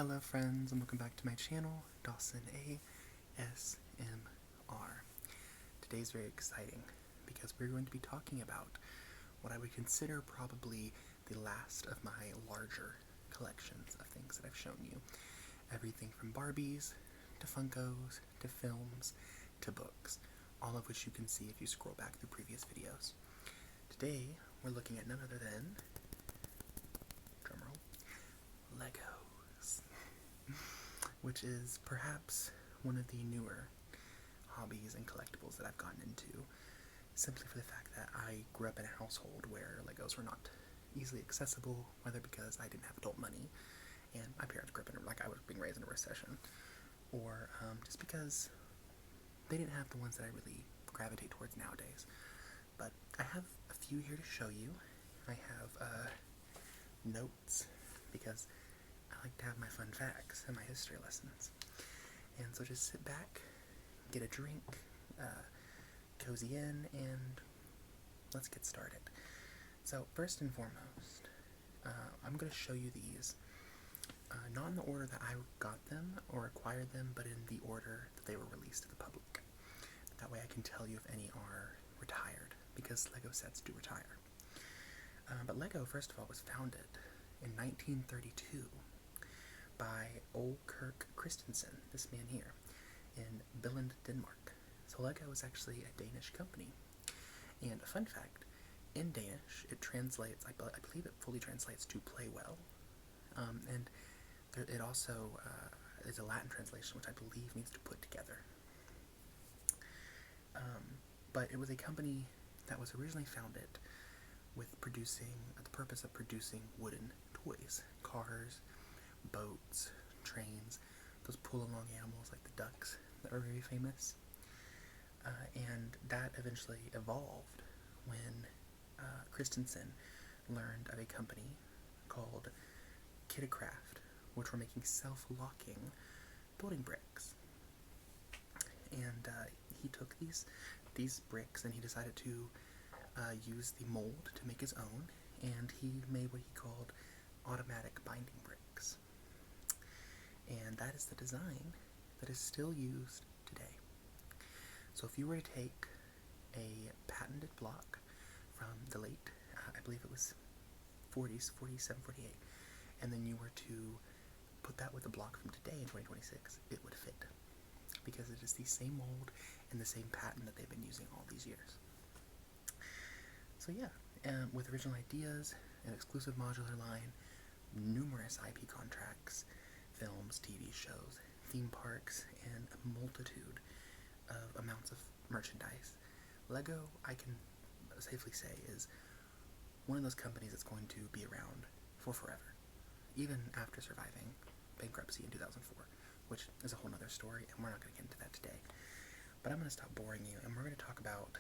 Hello friends, and welcome back to my channel, Dawson ASMR. Today's very exciting because we're going to be talking about what I would consider probably the last of my larger collections of things that I've shown you. Everything from Barbies, to Funkos, to films, to books, all of which you can see if you scroll back through previous videos. Today, we're looking at none other than, drumroll, Legos, which is perhaps one of the newer hobbies and collectibles that I've gotten into, simply for the fact that I grew up in a household where Legos were not easily accessible, whether because I didn't have adult money, and my parents grew up in, like I was being raised in a recession, or just because they didn't have the ones that I really gravitate towards nowadays. But I have a few here to show you. I have notes, because I like to have my fun facts and my history lessons. And so just sit back, get a drink, cozy in, and let's get started. So first and foremost, I'm going to show you these, not in the order that I got them or acquired them, but in the order that they were released to the public. That way I can tell you if any are retired, because Lego sets do retire. But Lego, first of all, was founded in 1932 by 𝐬𝐭𝐚𝐲 Christensen, this man here, in Billund, Denmark. So Lego is actually a Danish company. And a fun fact, in Danish, it translates, I believe it fully translates to play well. And it also is a Latin translation, which I believe means to put together. But it was a company that was originally founded with the purpose of producing wooden toys, cars, boats, trains, those pull-along animals like the ducks that are very famous. And that eventually evolved when Christensen learned of a company called Kittycraft, which were making self-locking building bricks. And he took these bricks and he decided to use the mold to make his own, and he made what he called automatic binding bricks. And that is the design that is still used today. So if you were to take a patented block from the late, I believe it was 40s, 47, 48, and then you were to put that with a block from today in 2026, it would fit, because it is the same mold and the same pattern that they've been using all these years. So yeah, with original ideas, an exclusive modular line, numerous IP contracts, films, TV shows, theme parks, and a multitude of amounts of merchandise, Lego, I can safely say, is one of those companies that's going to be around for forever, even after surviving bankruptcy in 2004, which is a whole nother story, and we're not going to get into that today. But I'm going to stop boring you, and we're going to talk about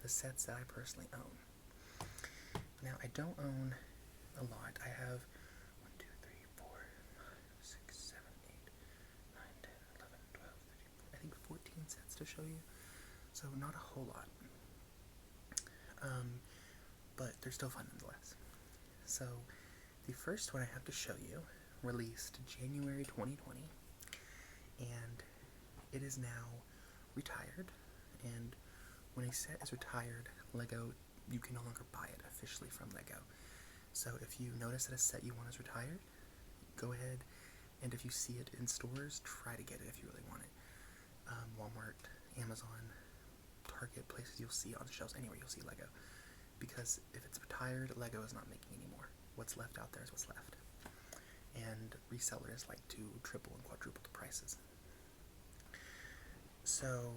the sets that I personally own. Now, I don't own a lot. I have 1, 2, 3, 4, 5, 6, 7, 8, 9, 10, 11, 12, 13, I think 14 sets to show you. So not a whole lot. But they're still fun nonetheless. So the first one I have to show you released January 2020, and it is now retired. And when a set is retired, Lego, you can no longer buy it officially from Lego. So if you notice that a set you want is retired, go ahead, and if you see it in stores, try to get it if you really want it. Walmart, Amazon, Target, places you'll see it on the shelves, anywhere you'll see Lego. Because if it's retired, Lego is not making anymore. What's left out there is what's left. And resellers like to triple and quadruple the prices. So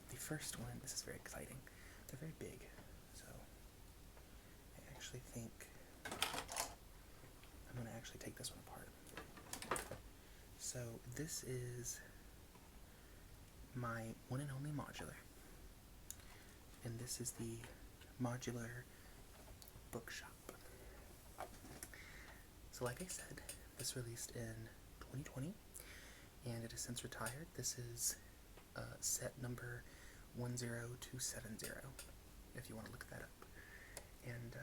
the first one, this is very exciting. They're very big, so I actually think I'm going to actually take this one apart. So this is my one and only modular, and this is the modular bookshop. So like I said, this released in 2020, and it has since retired. This is set number 10270, if you want to look that up. And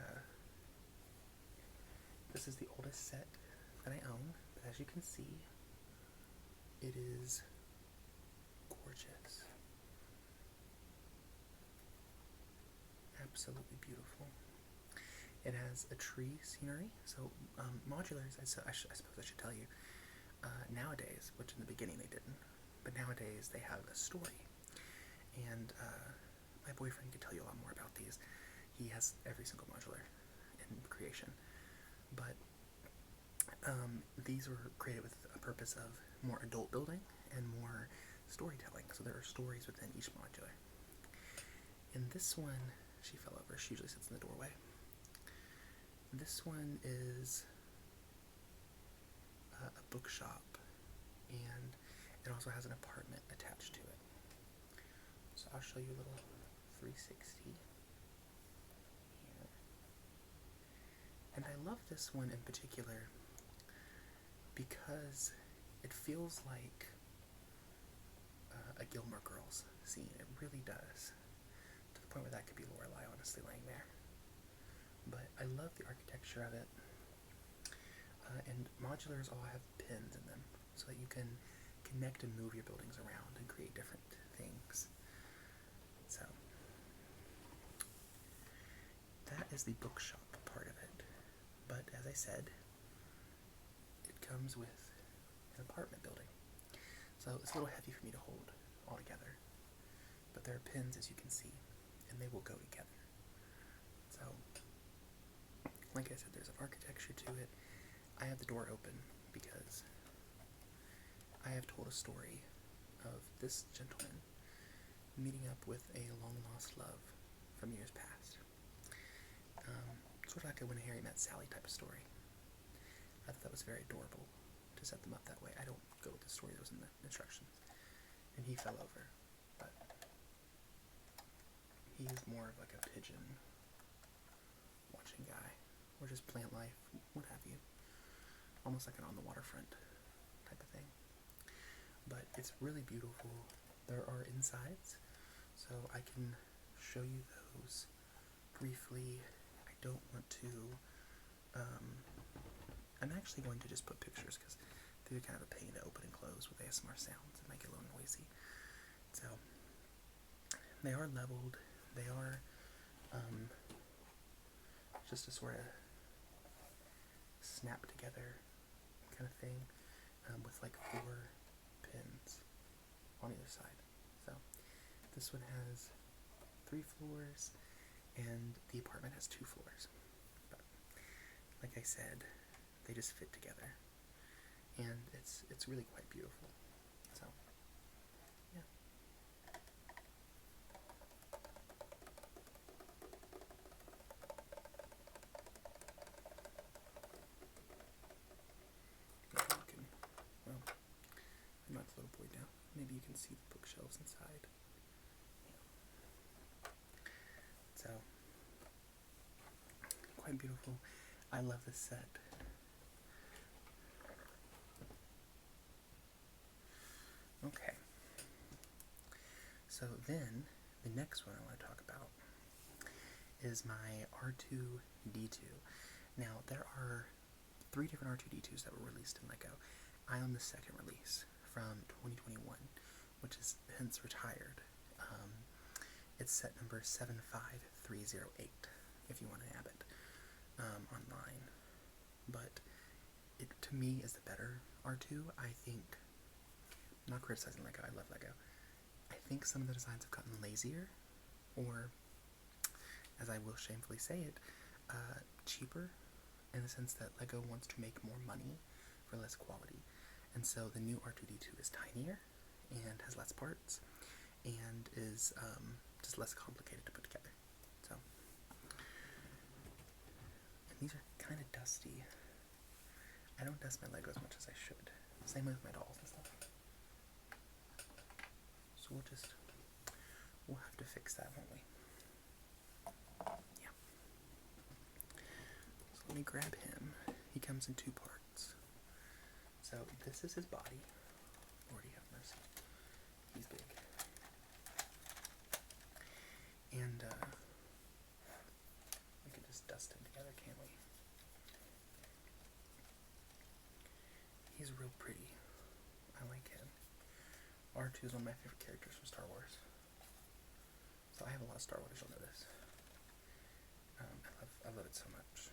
this is the oldest set that I own, But as you can see, it is gorgeous. Absolutely beautiful. It has a tree scenery. So modulars, I suppose I should tell you, nowadays, which in the beginning they didn't, but nowadays they have a story. And my boyfriend could tell you a lot more about these. He has every single modular in creation. But these were created with a purpose of more adult building and more storytelling. So there are stories within each modular. In this one, she fell over. She usually sits in the doorway. This one is a bookshop, and it also has an apartment attached to it. So I'll show you a little 360 here. And I love this one in particular because it feels like a Gilmore Girls scene. It really does. To the point where that could be Lorelai honestly laying there. But I love the architecture of it. And modulars all have pins in them so that you can connect and move your buildings around and create different things. So that is the bookshop part of it. But as I said, it comes with an apartment building. So it's a little heavy for me to hold all together. But there are pins, as you can see, and they will go together. So, like I said, there's an architecture to it. I have the door open because I have told a story of this gentleman meeting up with a long-lost love from years past. Sort of like a When Harry Met Sally type of story. I thought that was very adorable to set them up that way. I don't go with the story that was in the instructions. And he fell over, but he is more of like a pigeon watching guy, or just plant life, what have you. Almost like an on the waterfront type of thing. But it's really beautiful. There are insides, so I can show you those briefly. I don't want to, I'm actually going to just put pictures because they're kind of a pain to open and close with ASMR sounds and make it a little noisy. So, they are leveled. They are just a sort of snap together kind of thing with like 4 pins on either side. So this one has 3 floors and the apartment has 2 floors. But like I said, they just fit together and it's really quite beautiful. So yeah. Knock the little boy down. Maybe you can see the bookshelves inside. Yeah. So, quite beautiful. I love this set. Okay. So then, the next one I want to talk about is my R2-D2. Now, there are 3 different R2-D2s that were released in LEGO. I own the second release from 2021, which is hence retired. It's set number 75308, if you want to nab it online. But it, to me, is the better R2. I think, I'm not criticizing LEGO, I love LEGO. I think some of the designs have gotten lazier, or, as I will shamefully say it, cheaper, in the sense that LEGO wants to make more money for less quality. And so the new R2-D2 is tinier and has less parts and is just less complicated to put together. So, and these are kind of dusty. I don't dust my LEGO as much as I should. Same with my dolls and stuff. So we'll have to fix that, won't we? Yeah. So let me grab him. He comes in 2 parts. So this is his body. Lordy have mercy. He's big. And we could just dust him together, can't we? he's real pretty. I like him. R2 is one of my favorite characters from Star Wars. So I have a lot of Star Wars, you'll notice. I love it so much.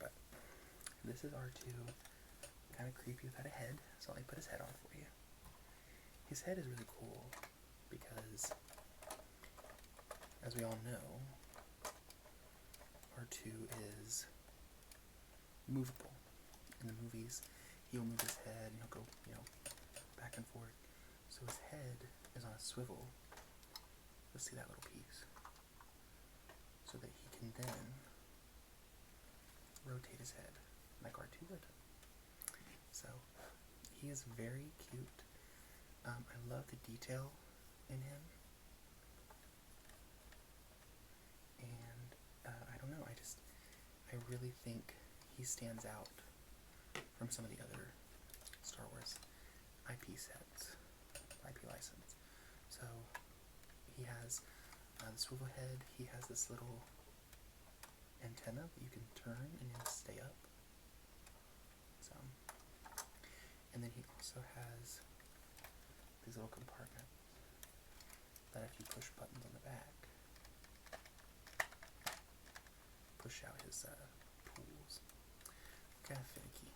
But this is R2, kind of creepy without a head, so let me put his head on for you. His head is really cool because, as we all know, R2 is movable. In the movies, he'll move his head and he'll go, back and forth. So his head is on a swivel. Let's see that little piece. So that he can then rotate his head like R2 would. So he is very cute. I love the detail in him. And I don't know, I really think he stands out from some of the other Star Wars IP sets, IP license. So he has the swivel head, he has this little antenna that you can turn and it'll stay up. So, and then he also has these little compartments that if you push buttons on the back, push out his tools. Kind of finicky,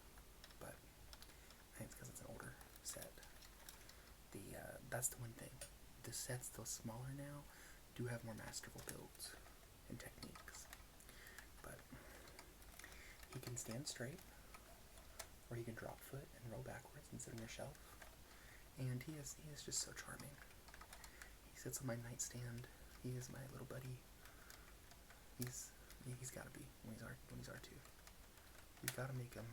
but I think it's because it's an older set. That's the one thing. The sets, though smaller now, do have more masterful builds and techniques. But he can stand straight, or he can drop foot and roll backwards and sit on your shelf. And he is just so charming. He sits on my nightstand. He is my little buddy. He's gotta be when he's R2. You've gotta make him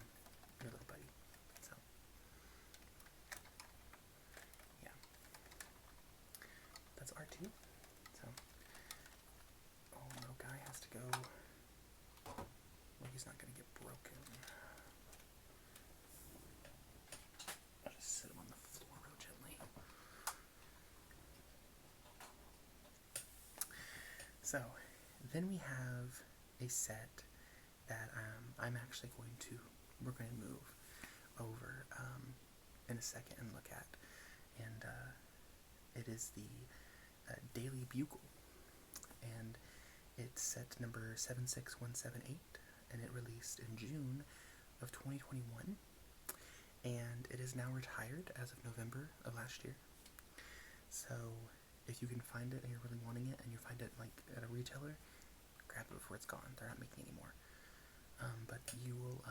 your little buddy. So yeah, that's R2. So little guy has to go. Well, he's not gonna get broken. I'll just sit him on the floor real gently. So then we have a set that we're going to move over in a second and look at, and it is the Daily Bugle, and it's set number 76178, and it released in June of 2021, and it is now retired as of November of last year. So if you can find it and you're really wanting it and you find it like at a retailer, grab it before it's gone. They're not making any more. But you will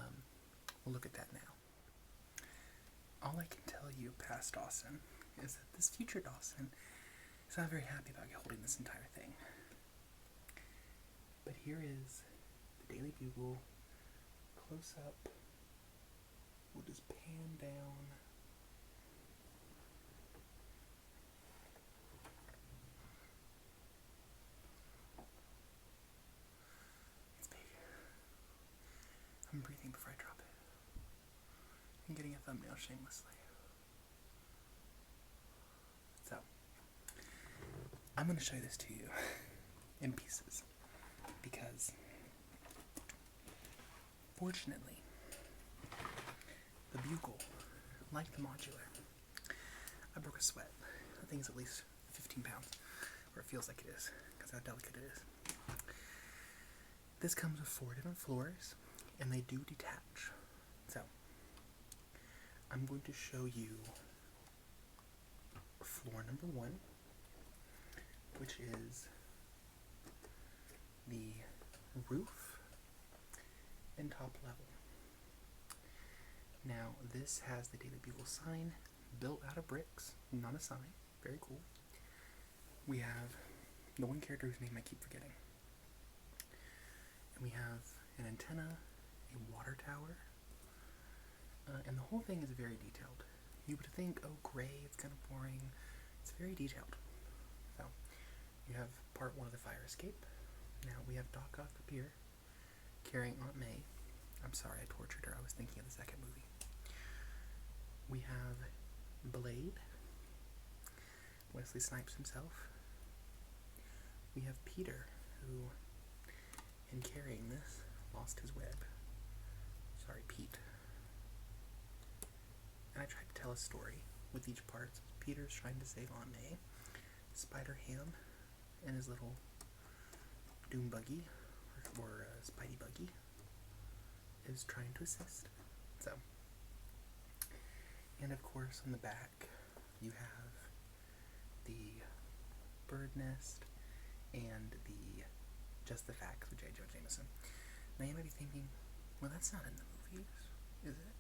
we'll look at that now. All I can tell you past Dawson is that this future Dawson is not very happy about holding this entire thing. But here is the Daily Bugle close up. We'll just pan down. I'm breathing before I drop it. I'm getting a thumbnail shamelessly. So, I'm going to show this to you in pieces because, fortunately, the Bugle, like the modular, I broke a sweat. I think it's at least 15 pounds, or it feels like it is, because how delicate it is. This comes with 4 different floors, and they do detach. So, I'm going to show you floor number 1, which is the roof and top level. Now, this has the Daily Bugle sign built out of bricks, not a sign. Very cool. We have the one character whose name I keep forgetting. And we have an antenna, a water tower, and the whole thing is very detailed. You would think, oh great, it's kind of boring. It's very detailed. So, you have part 1 of the fire escape. Now we have Doc Ock up here, carrying Aunt May. I'm sorry, I tortured her. I was thinking of the second movie. We have Blade, Wesley Snipes himself. We have Peter, who, in carrying this, lost his web. and I tried to tell a story with each part. So Peter's trying to save Aunt May. Spider-Ham and his little Doom Buggy, or Spidey Buggy, is trying to assist. So, and of course on the back you have the bird nest and the Just the Facts with 𝐬𝐭𝐚𝐲. Now you might be thinking, well, that's not in the movies, is it?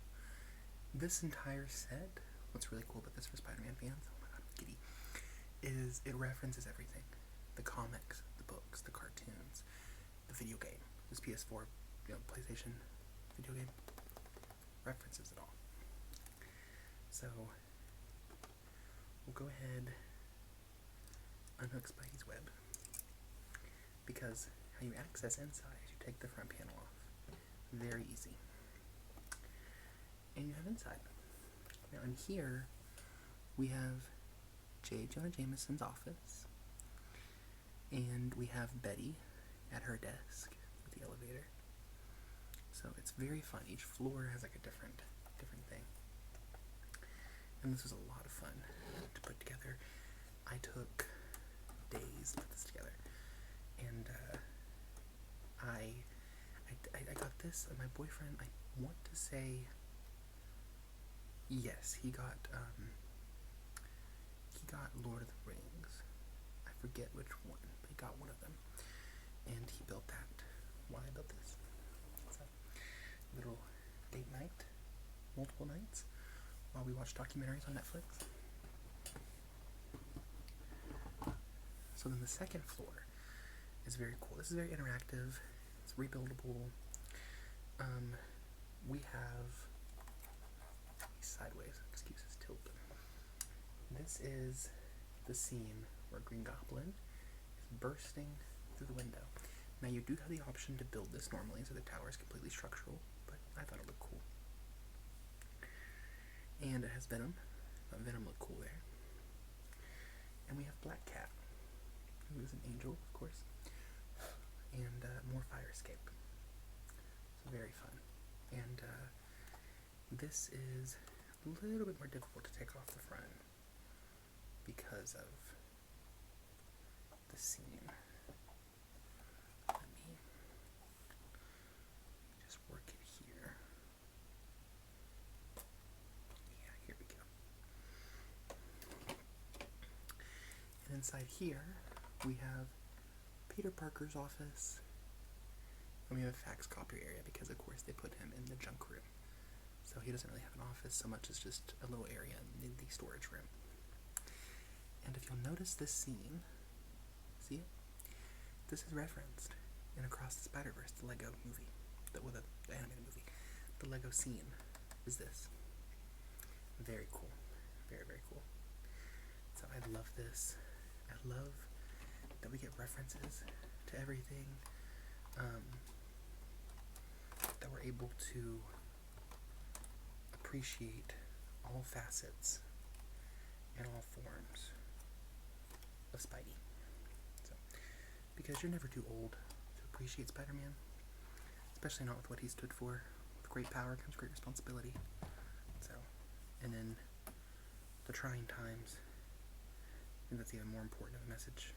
This entire set, what's really cool about this for Spider-Man fans, oh my god, I'm giddy, is it references everything. The comics, the books, the cartoons, the video game, this PS4, PlayStation video game, references it all. So, we'll go ahead, unhook Spidey's web, because how you access inside is you take the front panel off. Very easy. And you have inside. Now in here, we have 𝐬𝐭𝐚𝐲 office, and we have Betty at her desk with the elevator. So it's very fun. Each floor has like a different thing. And this was a lot of fun to put together. I took days to put this together. And I got this, and my boyfriend, I want to say, yes, he got Lord of the Rings. I forget which one, but he got one of them, and he built that while I built this. So, little date night, multiple nights, while we watch documentaries on Netflix. So then the second floor is very cool. This is very interactive. It's rebuildable. We have sideways, excuses, tilt. This is the scene where Green Goblin is bursting through the window. Now you do have the option to build this normally, so the tower is completely structural, but I thought it looked cool. And it has Venom. Venom looked cool there. And we have Black Cat, who is an angel, of course, and more fire escape. So very fun. And this is a little bit more difficult to take off the front because of the scene. Let me just work it here. Yeah, here we go. And inside here, we have Peter Parker's office, and we have a fax copier area because, of course, they put him in the junk room. So he doesn't really have an office so much as just a little area in the storage room. And if you'll notice this scene, see it? This is referenced in Across the Spider-Verse, the Lego movie, the animated movie. The Lego scene is this. Very cool. Very, very cool. So I love this. I love that we get references to everything, that we're able to appreciate all facets and all forms of Spidey. So, because you're never too old to appreciate Spider-Man, especially not with what he stood for. With great power comes great responsibility. So, and in the trying times, I think that's even more important of a message.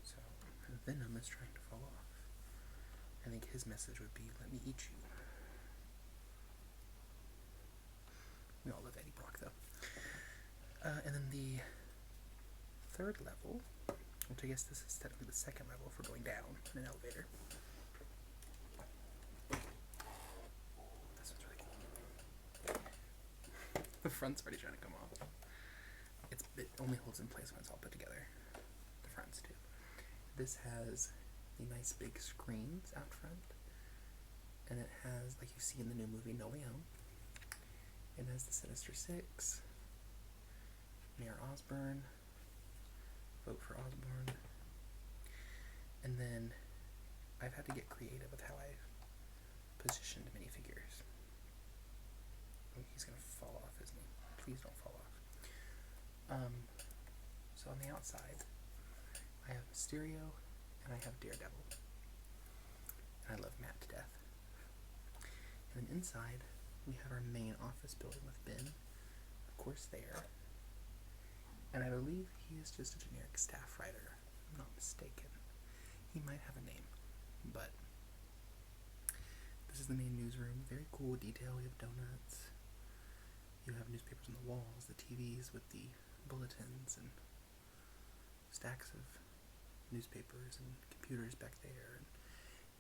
So, Venom is trying to fall off. I think his message would be, let me eat you. We all love Eddie Brock, though. And then the third level, which I guess this is technically the second level if we're going down in an elevator. This one's really cool. The front's already trying to come off. It only holds in place when it's all put together. The fronts too. This has the nice big screens out front, and it has, like you see in the new movie No Way Home, it has the Sinister Six, Mayor Osborn, vote for Osborn, and then I've had to get creative with how I've positioned minifigures. Oh, he's gonna fall off, isn't he? Please don't fall off. So on the outside, I have Mysterio, and I have Daredevil. And I love Matt to death. And then inside, we have our main office building with Ben, of course, there. And I believe he is just a generic staff writer, if I'm not mistaken. He might have a name, but this is the main newsroom. Very cool detail. We have donuts. You have newspapers on the walls, the TVs with the bulletins, and stacks of newspapers and computers back there. And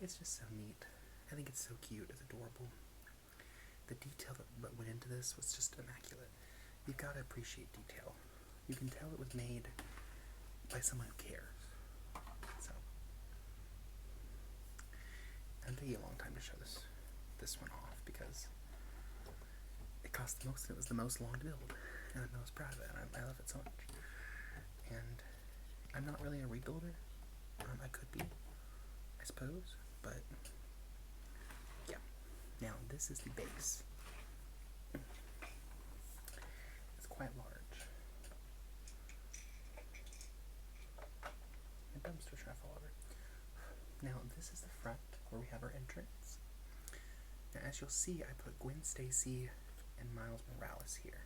it's just so neat. I think it's so cute. It's adorable. The detail that went into this was just immaculate. You've got to appreciate detail. You can tell it was made by someone who cares. So, it'll take you a long time to show this one off because it cost the most and it was the most long to build. And I'm most proud of it. I love it so much. And I'm not really a rebuilder. I could be, I suppose, but yeah. Now, this is the base. It's quite large. My dumpster's trying to fall over. Now, this is the front where we have our entrance. Now, as you'll see, I put Gwen Stacy and Miles Morales here.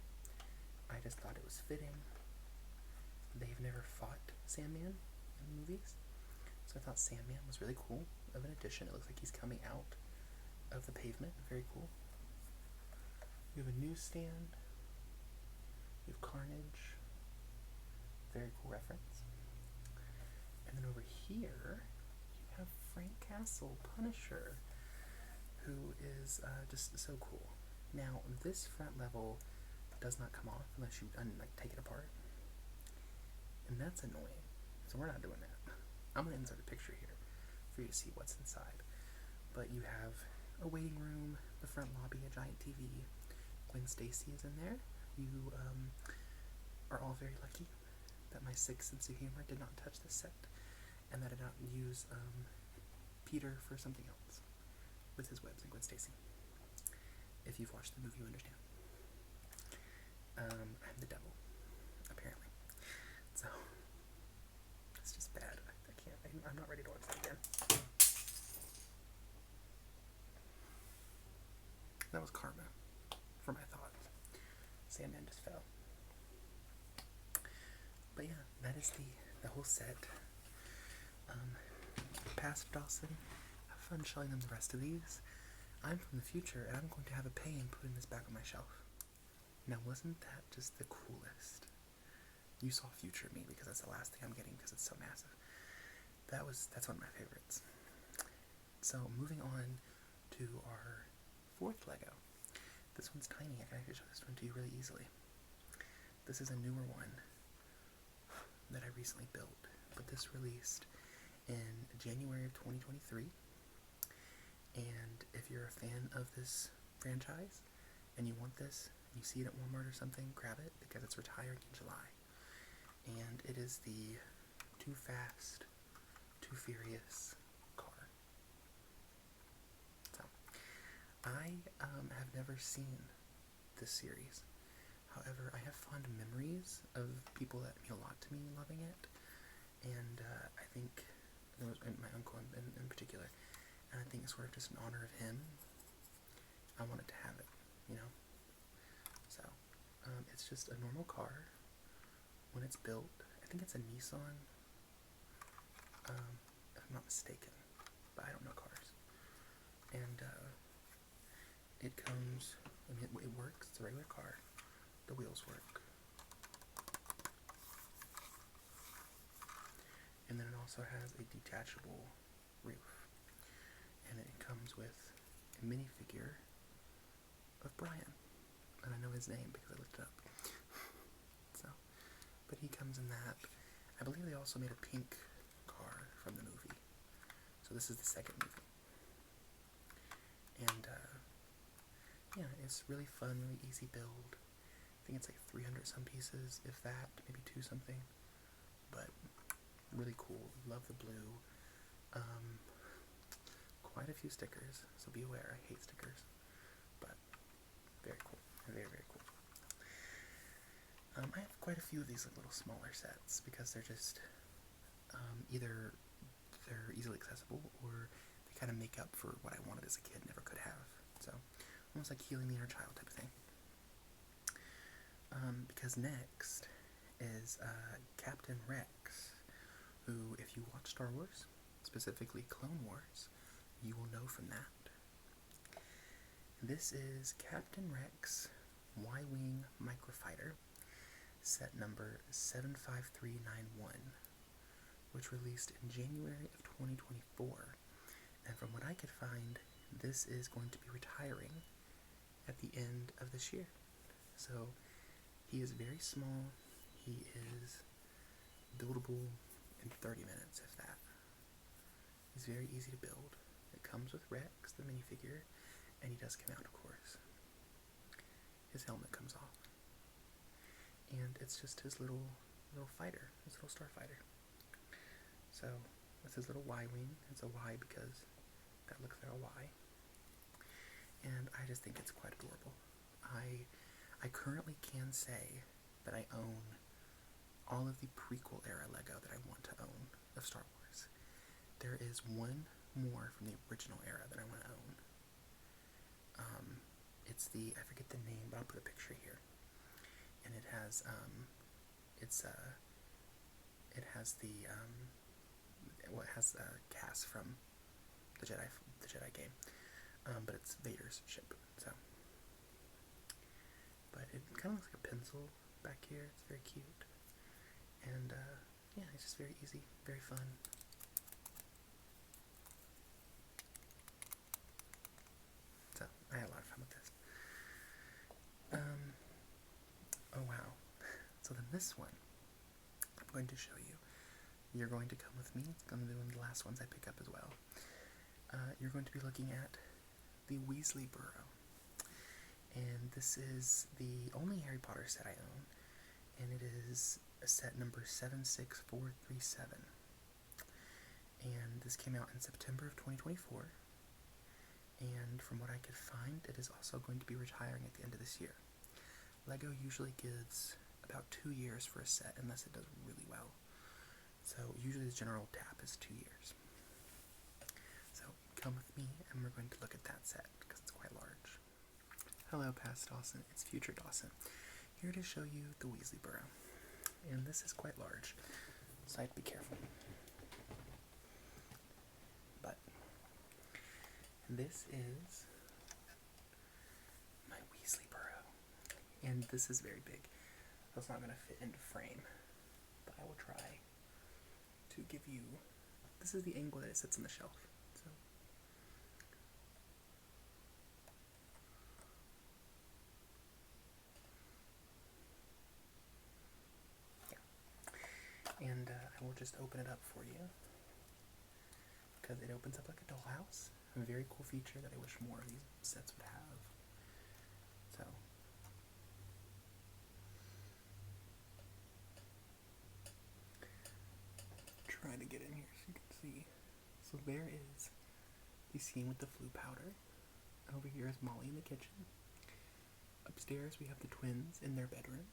I just thought it was fitting. They've never fought Sandman in the movies, so I thought Sandman was really cool of an addition. It looks like he's coming out of the pavement. Very cool. We have a newsstand. We have Carnage. Very cool reference. And then over here, you have Frank Castle, Punisher, who is just so cool. Now, this front level does not come off unless you take it apart. And that's annoying. So we're not doing that. I'm going to insert a picture here for you to see what's inside. But you have a waiting room, the front lobby, a giant TV. Gwen Stacy is in there. You are all very lucky that my sick sense of humor did not touch this set, and that I did not use Peter for something else with his webs and Gwen Stacy. If you've watched the movie, you understand. I'm the devil, apparently. So, it's just bad. I can't. I'm not ready to watch that again. That was karma for my thoughts. Sandman just fell. But yeah, that is the whole set. Past Dawson, have fun showing them the rest of these. I'm from the future, and I'm going to have a pain putting this back on my shelf. Now, wasn't that just the coolest? You saw future me because that's the last thing I'm getting because it's so massive. That's one of my favorites. So, moving on to our fourth Lego. This one's tiny. I can actually show this one to you really easily. This is a newer one that I recently built, but this released in January of 2023. And if you're a fan of this franchise and you want this, and you see it at Walmart or something, grab it because it's retiring in July. And it is the Too Fast, Too Furious car. So, I have never seen this series. However, I have fond memories of people that mean a lot to me loving it. And I think, and my uncle in particular, and I think it's sort of just in honor of him, I wanted to have it, you know? So, it's just a normal car. When it's built, I think it's a Nissan, if I'm not mistaken, but I don't know cars. And it comes, it works, it's a regular car. The wheels work. And then it also has a detachable roof. And it comes with a minifigure of Brian. And I know his name because I looked it up. So, but he comes in that. I believe they also made a pink car from the movie. So this is the second movie. And, yeah, it's really fun, really easy build. I think it's like 300 some pieces, if that, maybe 2 something. But really cool. Love the blue. Quite a few stickers, so be aware. I hate stickers, but very cool. Very, very cool. I have quite a few of these little smaller sets because they're just either they're easily accessible or they kind of make up for what I wanted as a kid, never could have. So almost like healing the inner child type of thing. Because next is Captain Rex, who, if you watch Star Wars, specifically Clone Wars, you will know from that. This is Captain Rex Y-Wing Microfighter, set number 75391, which released in January of 2024. And from what I could find, this is going to be retiring at the end of this year. So he is very small. He is buildable in 30 minutes, if that. He's very easy to build. It comes with Rex, the minifigure, and he does come out, of course. His helmet comes off. And it's just his little fighter, his little starfighter. So, it's his little Y-wing. It's a Y because that looks like a Y. And I just think it's quite adorable. I currently can say that I own all of the prequel era Lego that I want to own of Star Wars. There is one more from the original era that I want to own. It's the, I forget the name, but I'll put a picture here. And it has, it has Cass from the Jedi game. But it's Vader's ship, so. But it kind of looks like a pencil back here. It's very cute. And, yeah, it's just very easy, very fun. So, I had a lot of fun with this. Oh wow. So then this one, I'm going to show you. You're going to come with me. It's going to be one of the last ones I pick up as well. You're going to be looking at the Weasley Burrow. And this is the only Harry Potter set I own. And it is a set number 76437. And this came out in September of 2024. And from what I could find, it is also going to be retiring at the end of this year. Lego usually gives about 2 years for a set, unless it does really well. So usually the general tap is 2 years. So come with me, and we're going to look at that set, because it's quite large. Hello, past Dawson. It's future Dawson, here to show you the Weasley Burrow. And this is quite large, so I'd be careful. But this is my Weasley Burrow. And this is very big. So it's not going to fit into frame. But I will try to give you... This is the angle that it sits on the shelf. So yeah. And I will just open it up for you. Because it opens up like a dollhouse. A very cool feature that I wish more of these sets would have. So... try to get in here so you can see. So there is the scene with the flu powder. Over here is Molly in the kitchen. Upstairs we have the twins in their bedroom.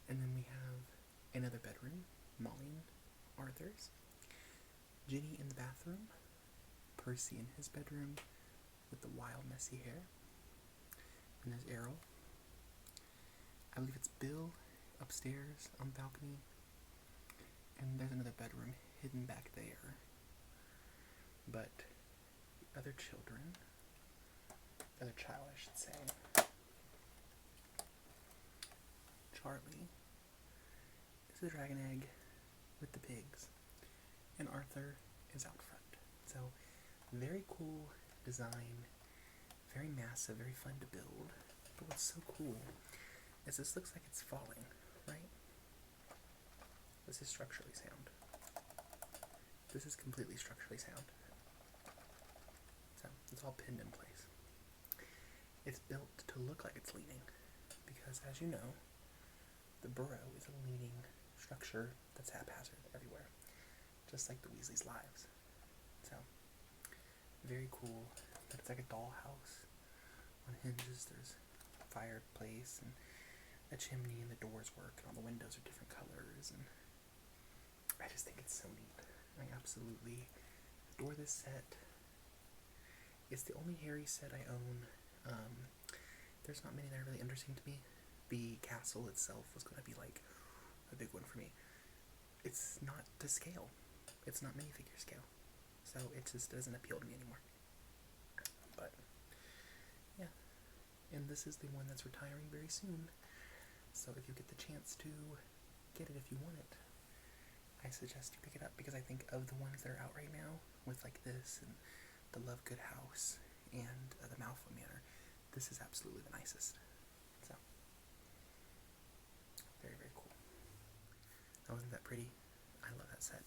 And then we have another bedroom, Molly and Arthur's. Ginny in the bathroom. Percy in his bedroom with the wild messy hair. And there's Errol. I believe it's Bill upstairs on the balcony. And there's another bedroom hidden back there. But the other children, the other child I should say, Charlie, is the dragon egg with the pigs. And Arthur is out front. So, very cool design, very massive, very fun to build. But what's so cool is this looks like it's falling, right? This is structurally sound. This is completely structurally sound. So, it's all pinned in place. It's built to look like it's leaning, because as you know, the burrow is a leaning structure that's haphazard everywhere, just like the Weasley's lives. So, very cool. But it's like a dollhouse on hinges. There's a fireplace and a chimney, and the doors work, and all the windows are different colors, and I just think it's so neat. I absolutely adore this set. It's the only Harry set I own. There's not many that are really interesting to me. The castle itself was going to be like a big one for me. It's not to scale. It's not minifigure scale. So it just doesn't appeal to me anymore. But, yeah. And this is the one that's retiring very soon. So if you get the chance to get it if you want it, I suggest you pick it up, because I think of the ones that are out right now, with like this and the Lovegood House and the Malfoy Manor, this is absolutely the nicest. So, very, very cool. Now, wasn't that pretty? I love that set.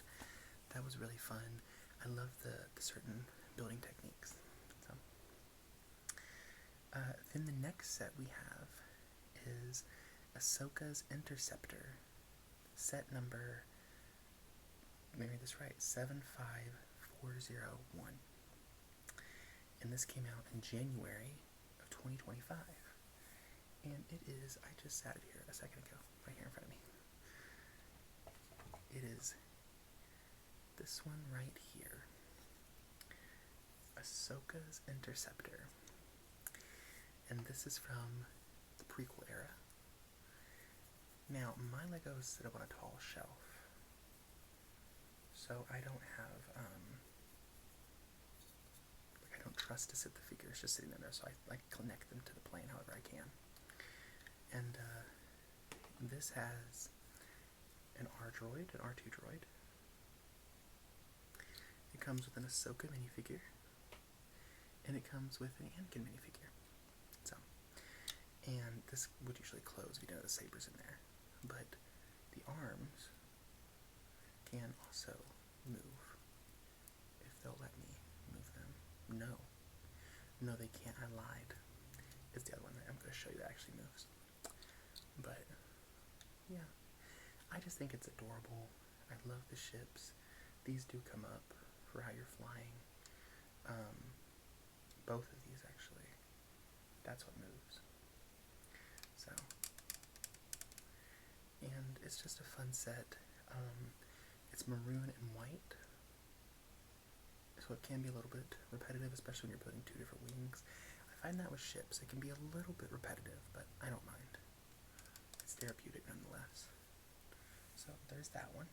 That was really fun. I love the certain building techniques. So, then the next set we have is Ahsoka's Interceptor, set number, let me read this right, 75401. And this came out in January of 2025. And it is, I just sat it here a second ago, right here in front of me. It is this one right here, Ahsoka's Interceptor. And this is from the prequel era. Now, my Legos sit up on a tall shelf, so I don't have, I don't trust to sit the figures just sitting in there, so I connect them to the plane however I can. And this has an R-Droid, an R2 droid. It comes with an Ahsoka minifigure, and it comes with an Anakin minifigure. So, and this would usually close if you didn't have the sabers in there, but the arms can also move, if they'll let me move them. No, they can't. I lied. It's the other one that I'm going to show you that actually moves. But yeah, I just think it's adorable. I love the ships. These do come up for how you're flying. Both of these actually. That's what moves. So, and it's just a fun set. It's maroon and white, so it can be a little bit repetitive, especially when you're putting two different wings. I find that with ships, it can be a little bit repetitive, but I don't mind. It's therapeutic nonetheless. So there's that one.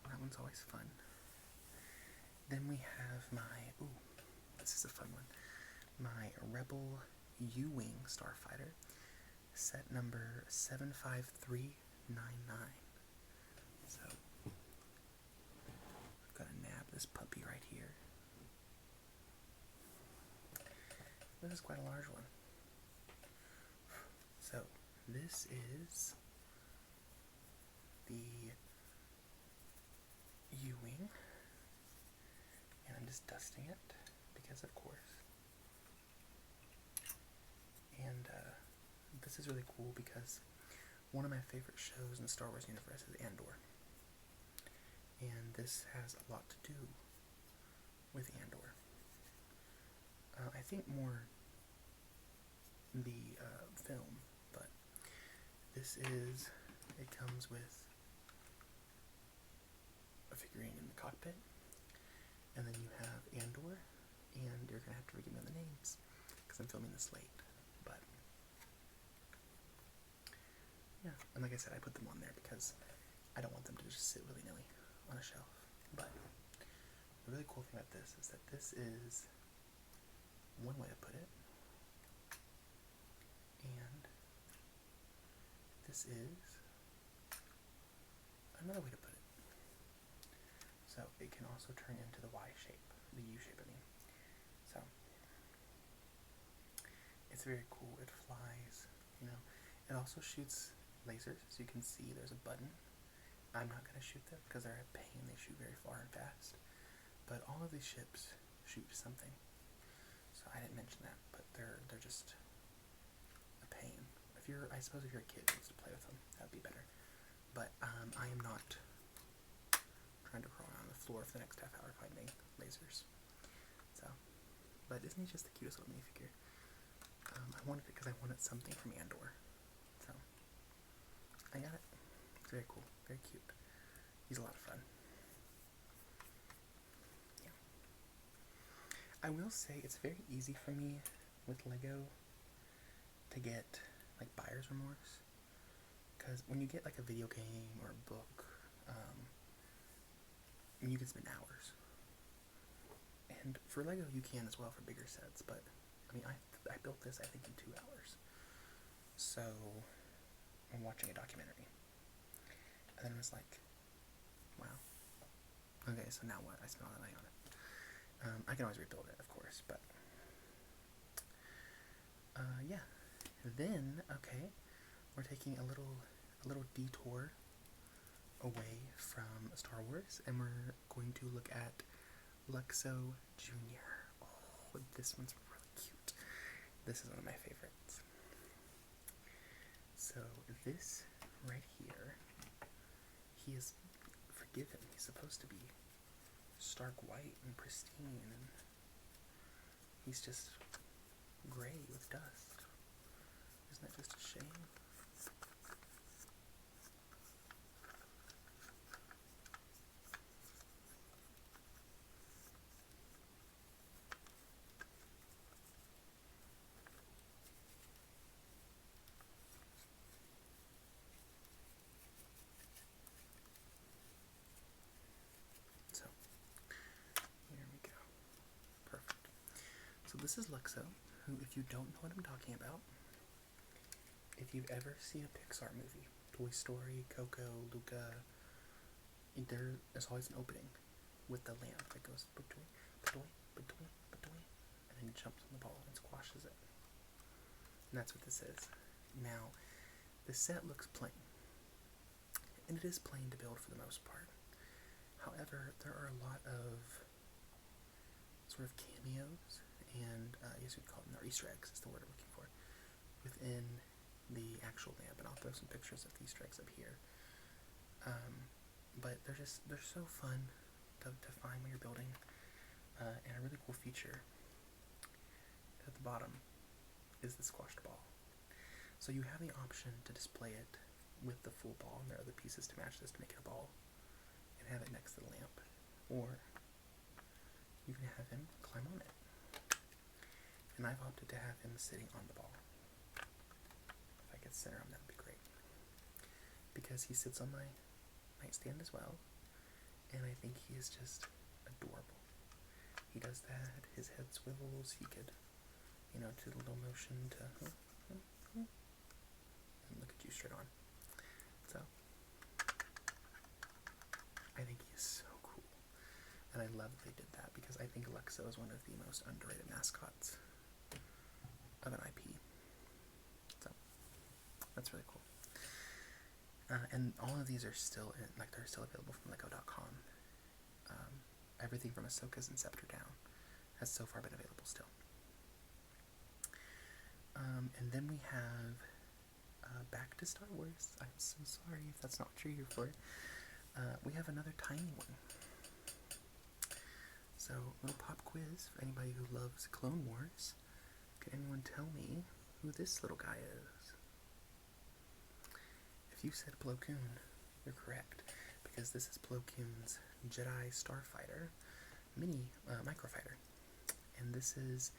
That one's always fun. Then we have my, this is a fun one, my Rebel U-Wing Starfighter, set number 75399. So, I've got to nab this puppy right here. This is quite a large one. So, this is the U-Wing, and I'm just dusting it, because of course. And this is really cool because one of my favorite shows in the Star Wars universe is Andor. And this has a lot to do with Andor. I think more the film, but this is, it comes with a figurine in the cockpit, and then you have Andor, and you're going to have to forgive me on the names, because I'm filming this late, but yeah, and like I said, I put them on there because I don't want them to just sit willy-nilly on a shelf. But the really cool thing about this is that this is one way to put it, and this is another way to put it. So it can also turn into the Y shape, the U shape I mean. So it's very cool. It flies, you know. It also shoots lasers, as you can see there's a button. I'm not going to shoot them because they're a pain. They shoot very far and fast. But all of these ships shoot something. So I didn't mention that, but they're just a pain. I suppose if you're a kid who wants to play with them, that'd be better. But I am not trying to crawl around the floor for the next half hour finding lasers. So, but isn't he just the cutest little minifigure? I wanted it because I wanted something from Andor. So, I got it. It's very cool. Very cute. He's a lot of fun. Yeah. I will say it's very easy for me with Lego to get like buyer's remorse, because when you get like a video game or a book, you can spend hours. And for Lego you can as well for bigger sets, but I mean I built this I think in 2 hours. So I'm watching a documentary, and then I was like, wow, okay, so now what? I spent all that money on it. I can always rebuild it, of course, but yeah. Then, okay, we're taking a little detour away from Star Wars, and we're going to look at 𝐬𝐭𝐚𝐲 Jr. Oh, this one's really cute. This is one of my favorites. So this right here, he is forgiven. He's supposed to be stark white and pristine, and he's just gray with dust. Isn't that just a shame? So, here we go. Perfect. So this is 𝐬𝐭𝐚𝐲, who, if you don't know what I'm talking about, if you've ever seen a Pixar movie, Toy Story, Coco, Luca, there is always an opening with the lamp that goes ba-doy, ba-doy, ba-doy, ba-doy, and then jumps on the ball and squashes it. And that's what this is. Now, the set looks plain, and it is plain to build for the most part. However, there are a lot of sort of cameos, and I guess you'd call them, or Easter eggs is the word I'm looking for, within the actual lamp, and I'll throw some pictures of the Easter eggs up here. But they're so fun to find when you're building, and a really cool feature at the bottom is the squashed ball. So you have the option to display it with the full ball, and there are other pieces to match this to make it a ball, and have it next to the lamp, or you can have him climb on it. And I've opted to have him sitting on the ball. If I could center him, that would be great, because he sits on my nightstand as well, and I think he is just adorable. He does that, his head swivels, he could, do the little motion to, and look at you straight on. So, I think he is so cool, and I love that they did that, because I think 𝐬𝐭𝐚𝐲 is one of the most underrated mascots of an IP. So, that's really cool. And all of these are still they're still available from Lego.com. Everything from Ahsoka's and Scepter down has so far been available still. And then we have back to Star Wars. I'm so sorry if that's not what you're here for. We have another tiny one. So, little pop quiz for anybody who loves Clone Wars. Can anyone tell me who this little guy is? If you said Plo Koon, you're correct, because this is Plo Koon's Jedi Starfighter mini microfighter, and this is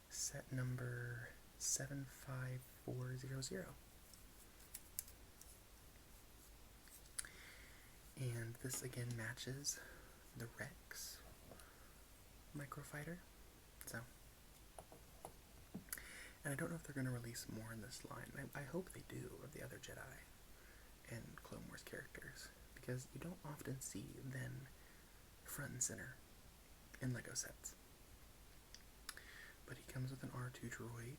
set number 75400. And this again matches the Rex microfighter. So, and I don't know if they're going to release more in this line. I hope they do, of the other Jedi and Clone Wars characters, because you don't often see them front and center in Lego sets. But he comes with an R2 droid,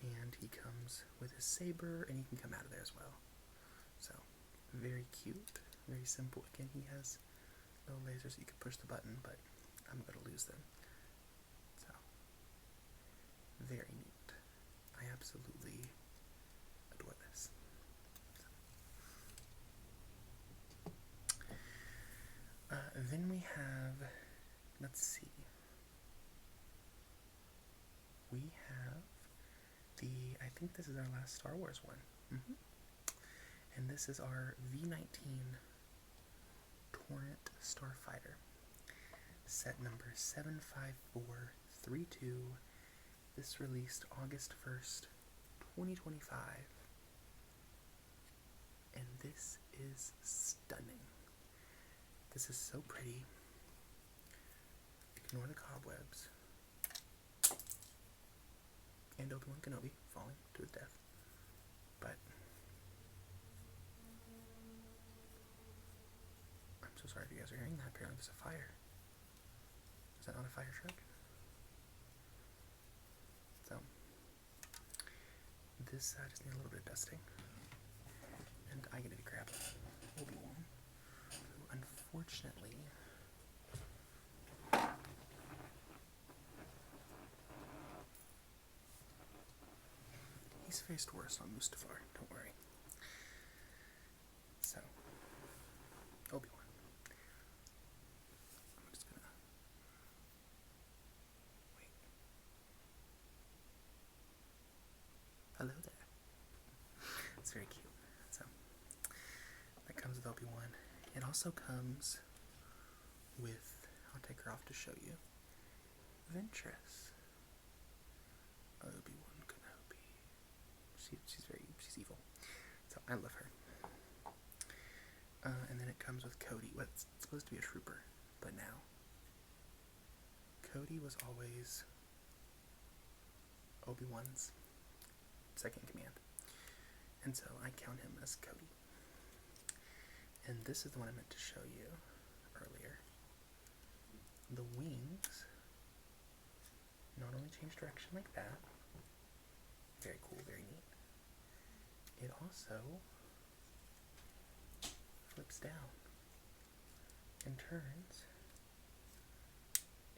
and he comes with his saber, and he can come out of there as well. So, very cute, very simple. Again, he has little lasers, so you can push the button, but I'm going to lose them. So, very neat. I absolutely adore this. Then we have, let's see, we have I think this is our last Star Wars one. And this is our V-19 Torrent Starfighter. set number 75432. This released August 1st, 2025. And this is stunning. This is so pretty. Ignore the cobwebs. And 𝐬𝐭𝐚𝐲 falling to his death. But I'm so sorry if you guys are hearing that. Apparently there's a fire. Is that not a fire truck? So this just needs a little bit of dusting. And I get to grab Obi-Wan, who unfortunately he's faced worse on Mustafar, don't worry. So, Obi-Wan. I'm just gonna wait. Hello there. It's very cute. So, that comes with Obi-Wan. It also comes with, I'll take her off to show you, Ventress. Obi-Wan Kenobi. She's evil. So I love her. And then it comes with Cody. What's supposed to be a trooper, but now Cody was always Obi-Wan's second in command, and so I count him as Cody. And this is the one I meant to show you earlier. The wings not only change direction like that, very cool, very neat, it also flips down and turns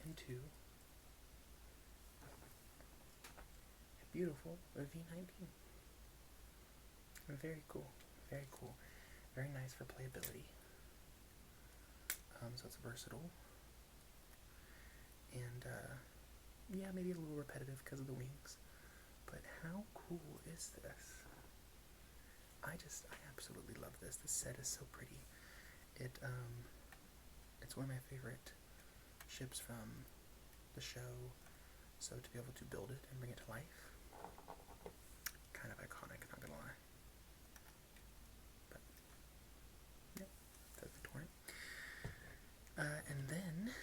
into a beautiful V19. Very cool, very cool. Very nice for playability. So it's versatile. And, yeah, maybe a little repetitive because of the wings. But how cool is this? I absolutely love this. This set is so pretty. It's one of my favorite ships from the show. So to be able to build it and bring it to life, kind of iconic, not gonna lie. But, yeah, that's the torrent. And then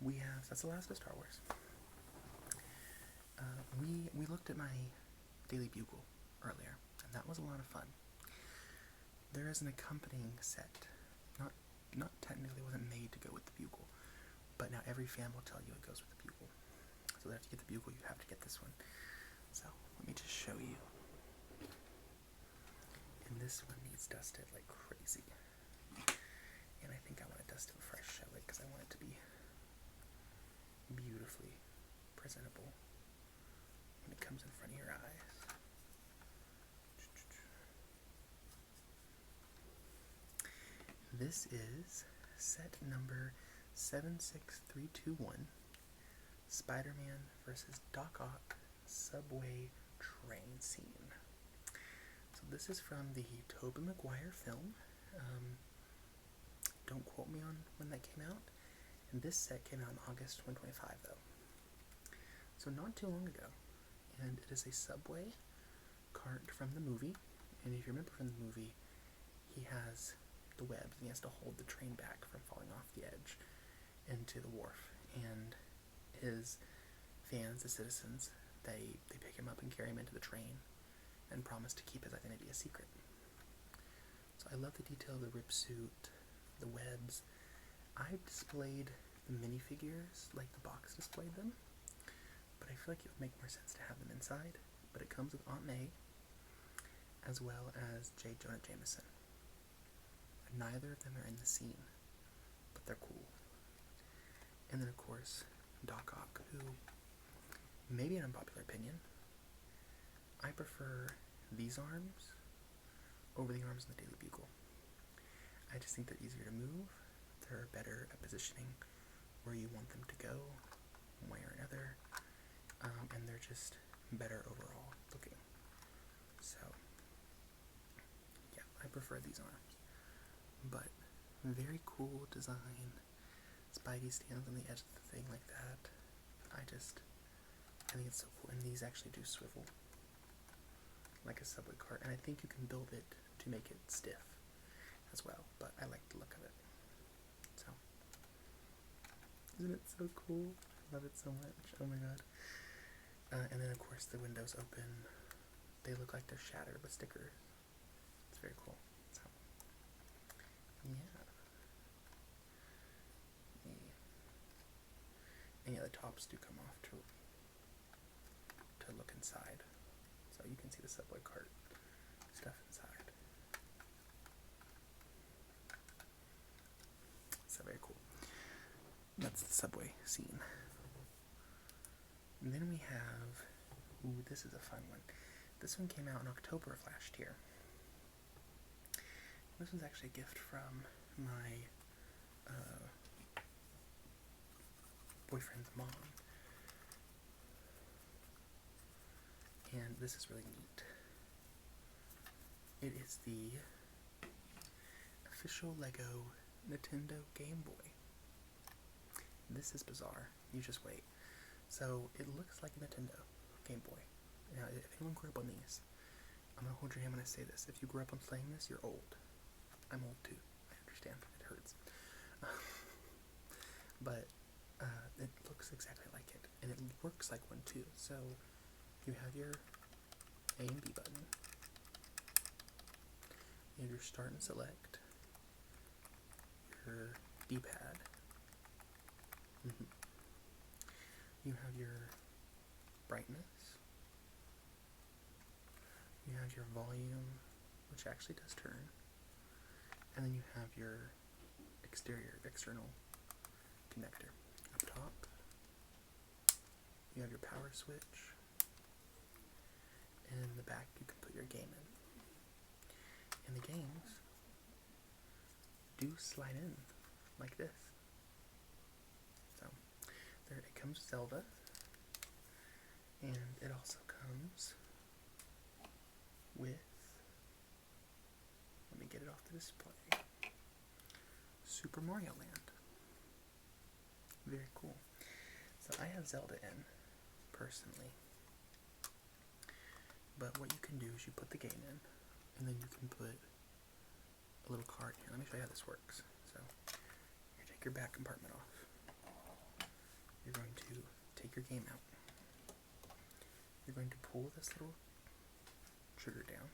we have, that's the last of Star Wars. We looked at my Daily Bugle earlier, and that was a lot of fun. There is an accompanying set, not technically, it wasn't made to go with the Bugle, but now every fan will tell you it goes with the Bugle. So that if you get the Bugle, you have to get this one. So let me just show you. And this one needs dusted like crazy. And I think I want to dust it before I show it because I want it to be beautifully presentable when it comes in front of your eyes. This is set number 76321, Spider-Man vs. Doc Ock subway train scene. So this is from the Tobey Maguire film. Don't quote me on when that came out. And this set came out in August 2025 though. So not too long ago. And it is a subway cart from the movie. And if you remember from the movie, he has the webs and he has to hold the train back from falling off the edge into the wharf. And his fans, the citizens, they pick him up and carry him into the train and promise to keep his identity a secret. So I love the detail of the rip suit, the webs. I've displayed the minifigures like the box displayed them, but I feel like it would make more sense to have them inside. But it comes with Aunt May as well as J. Jonah Jameson. Neither of them are in the scene, but they're cool. And then of course Doc Ock, who, maybe an unpopular opinion, I prefer these arms over the arms in the Daily Bugle. I just think they're easier to move, they're better at positioning where you want them to go, one way or another, and they're just better overall looking. So, yeah, I prefer these arms. But, very cool design. It's Spidey stands on the edge of the thing like that. I think it's so cool. And these actually do swivel like a subway cart, and I think you can build it to make it stiff as well, but I like the look of it. So, isn't it so cool? I love it so much. Oh my god. And then of course the windows open. They look like they're shattered with stickers. It's very cool. So, yeah. And yeah, the tops do come off to look inside. So you can see the subway cart stuff inside. So very cool. That's the subway scene. And then we have, ooh, this is a fun one. This one came out in October of last year. This was actually a gift from my boyfriend's mom. And this is really neat. It is the official Lego Nintendo Game Boy. This is bizarre. You just wait. So it looks like a Nintendo Game Boy. Now, if anyone grew up on these, I'm going to hold your hand when I say this. If you grew up on playing this, you're old. I'm old too. I understand. It hurts. But it looks exactly like it. And it works like one too. So you have your A and B button. You have your start and select. Your D-pad. You have your brightness. You have your volume, which actually does turn. And then you have your external connector. Up top, you have your power switch. And in the back, you can put your game in. And the games do slide in like this. So, there it comes with Zelda. And it also comes with, let me get it off the display, Super Mario Land. Very cool. So I have Zelda in, personally. But what you can do is you put the game in, and then you can put a little card here. Let me show you how this works. So, you take your back compartment off. You're going to take your game out. You're going to pull this little trigger down,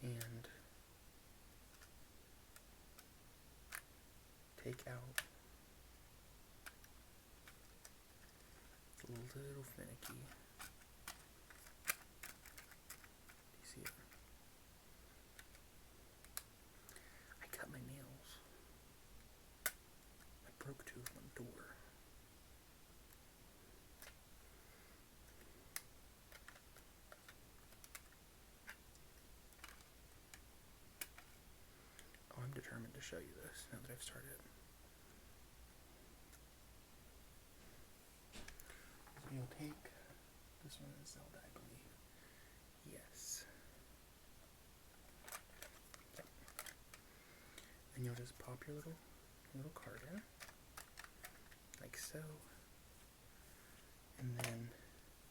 and take out, it's a little finicky. Do you see it? I cut my nails. I broke two of one door. Oh, I'm determined to show you this now that I've started. So you'll take, this one is Zelda, I believe. Yes. Yep. And you'll just pop your little card in, like so. And then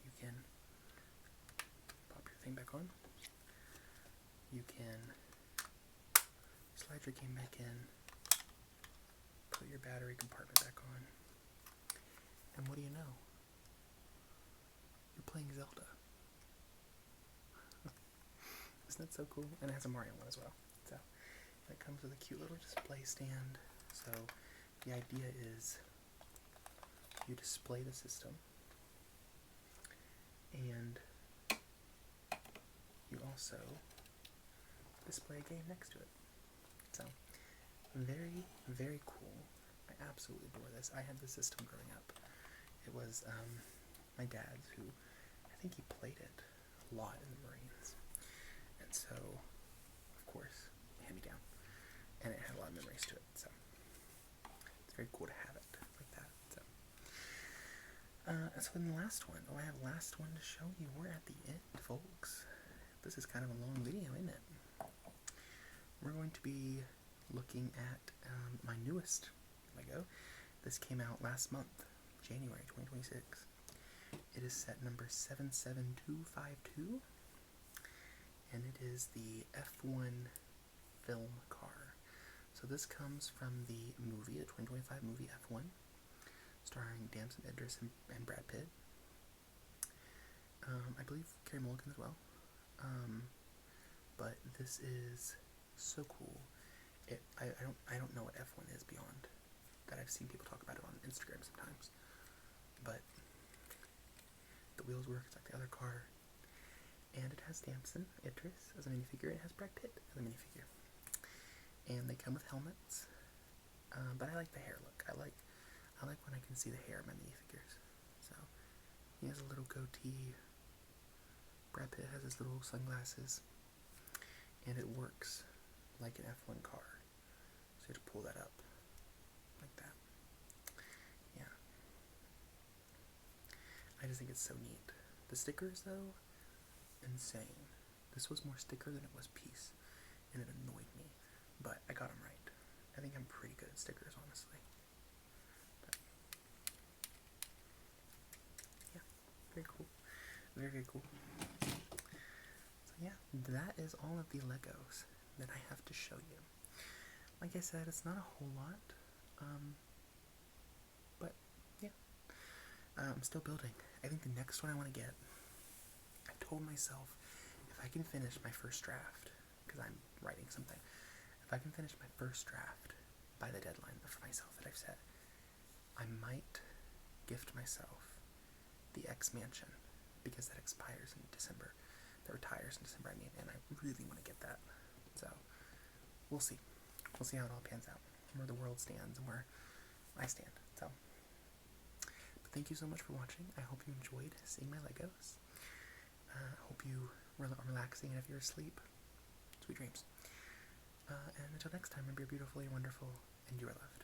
you can pop your thing back on. You can slide your game back in, put your battery compartment back on, and what do you know? You're playing Zelda. Isn't that so cool? And it has a Mario one as well. So it comes with a cute little display stand. So the idea is you display the system, and you also display a game next to it. So, very, very cool. I absolutely adore this. I had the system growing up. It was my dad's, who, I think he played it a lot in the Marines. And so, of course, hand me down. And it had a lot of memories to it. So, it's very cool to have it like that. So then the last one. Oh, I have last one to show you. We're at the end, folks. This is kind of a long video, isn't it? We're going to be looking at my newest Lego. This came out last month, January 2026. It is set number 77252, and it is the F1 film car. So this comes from the movie, the 2025 movie F1, starring Dawson Davis and Brad Pitt. I believe Carey Mulligan as well. But this is so cool. I don't know what F1 is beyond that. I've seen people talk about it on Instagram sometimes. But the wheels work just like the other car. And it has Dawson Idris as a minifigure. It has Brad Pitt as a minifigure. And they come with helmets. But I like the hair look. I like when I can see the hair of my minifigures. So he has a little goatee. Brad Pitt has his little sunglasses. And it works like an F1 car. So you have to pull that up like that. Yeah. I just think it's so neat. The stickers, though, insane. This was more sticker than it was piece, and it annoyed me. But I got them right. I think I'm pretty good at stickers, honestly. But, yeah, very cool. Very, very cool. So yeah, that is all of the Legos that I have to show you. Like I said, it's not a whole lot, but yeah, I'm still building. I think the next one I want to get, I told myself, if I can finish my first draft, because I'm writing something, if I can finish my first draft by the deadline for myself that I've set, I might gift myself the 𝐬𝐭𝐚𝐲, because that expires in December. That retires in December, and I really want to get that. So, we'll see. We'll see how it all pans out, where the world stands and where I stand. So, but thank you so much for watching. I hope you enjoyed seeing my Legos. I hope you are relaxing, and if you're asleep, sweet dreams. And until next time, remember you're beautiful, you're wonderful, and you are loved.